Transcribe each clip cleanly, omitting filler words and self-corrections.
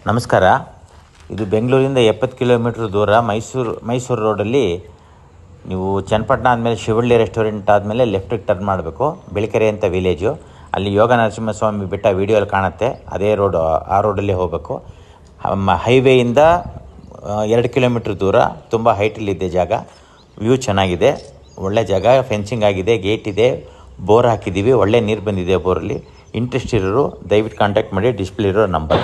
ನಮಸ್ಕಾರ. ಇದು ಬೆಂಗಳೂರಿಂದ 70 ಕಿಲೋಮೀಟ್ರ್ ದೂರ ಮೈಸೂರು ರೋಡಲ್ಲಿ ನೀವು ಚನ್ನಪಟ್ಟಣ ಆದಮೇಲೆ ಶಿವಳ್ಳಿ ರೆಸ್ಟೋರೆಂಟ್ ಆದಮೇಲೆ ಲೆಫ್ಟಿಗೆ ಟರ್ನ್ ಮಾಡಬೇಕು. ಬೆಳಕೆರೆ ಅಂತ ವಿಲೇಜು. ಅಲ್ಲಿ ಯೋಗ ನರಸಿಂಹಸ್ವಾಮಿ ಬೆಟ್ಟ ವಿಡಿಯೋಲ್ಲಿ ಕಾಣುತ್ತೆ. ಅದೇ ರೋಡು, ಆ ರೋಡಲ್ಲಿ ಹೋಗಬೇಕು. ಹೈವೇಯಿಂದ 2 ಕಿಲೋಮೀಟ್ರ್ ದೂರ. ತುಂಬ ಹೈಟಲ್ಲಿದೆ ಜಾಗ. ವ್ಯೂ ಚೆನ್ನಾಗಿದೆ, ಒಳ್ಳೆ ಜಾಗ. ಫೆನ್ಸಿಂಗ್ ಆಗಿದೆ, ಗೇಟ್ ಇದೆ, ಬೋರ್ ಹಾಕಿದ್ದೀವಿ. ಒಳ್ಳೆ ನೀರು ಬಂದಿದೆ ಬೋರಲ್ಲಿ. ಇಂಟ್ರೆಸ್ಟ್ ಇರೋರು ದಯವಿಟ್ಟು ಕಾಂಟ್ಯಾಕ್ಟ್ ಮಾಡಿ. ಡಿಸ್ಪ್ಲೇ ಇರೋ ನಂಬರ್.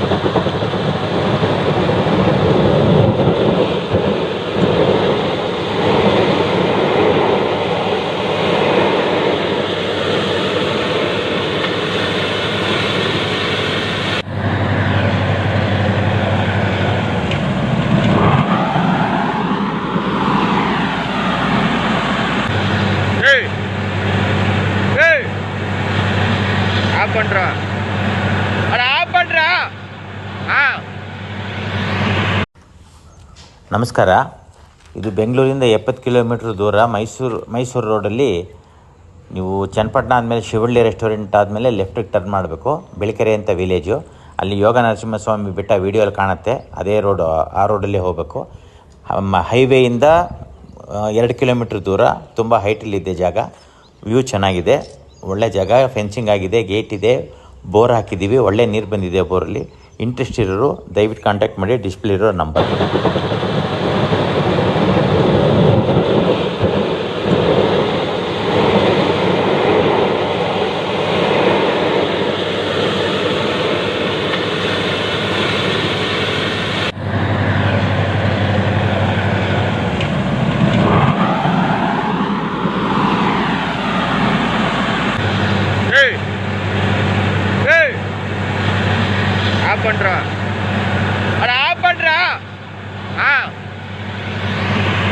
ನಮಸ್ಕಾರ. ಇದು ಬೆಂಗಳೂರಿಂದ 70 ಕಿಲೋಮೀಟ್ರ್ ದೂರ ಮೈಸೂರು ರೋಡಲ್ಲಿ ನೀವು ಚನ್ನಪಟ್ಟಣ ಆದಮೇಲೆ ಶಿವಳ್ಳಿ ರೆಸ್ಟೋರೆಂಟ್ ಆದಮೇಲೆ ಲೆಫ್ಟಿಗೆ ಟರ್ನ್ ಮಾಡಬೇಕು. ಬೆಳಕೆರೆ ಅಂತ ವಿಲೇಜು. ಅಲ್ಲಿ ಯೋಗ ನರಸಿಂಹಸ್ವಾಮಿ ಬೆಟ್ಟ ವಿಡಿಯೋಲ್ಲಿ ಕಾಣುತ್ತೆ. ಅದೇ ರೋಡು, ಆ ರೋಡಲ್ಲಿ ಹೋಗಬೇಕು. ಹೈವೇಯಿಂದ 2 ಕಿಲೋಮೀಟ್ರ್ ದೂರ. ತುಂಬ ಹೈಟಲ್ಲಿದೆ ಜಾಗ. ವ್ಯೂ ಚೆನ್ನಾಗಿದೆ, ಒಳ್ಳೆ ಜಾಗ. ಫೆನ್ಸಿಂಗ್ ಆಗಿದೆ, ಗೇಟ್ ಇದೆ, ಬೋರ್ ಹಾಕಿದ್ದೀವಿ. ಒಳ್ಳೆ ನೀರು ಬಂದಿದೆ ಬೋರಲ್ಲಿ. ಇಂಟ್ರೆಸ್ಟ್ ಇರೋರು ದಯವಿಟ್ಟು ಕಾಂಟ್ಯಾಕ್ಟ್ ಮಾಡಿ. ಡಿಸ್ಪ್ಲೇ ಇರೋ ನಂಬರ್. ஆஃப் பண்ணுறா.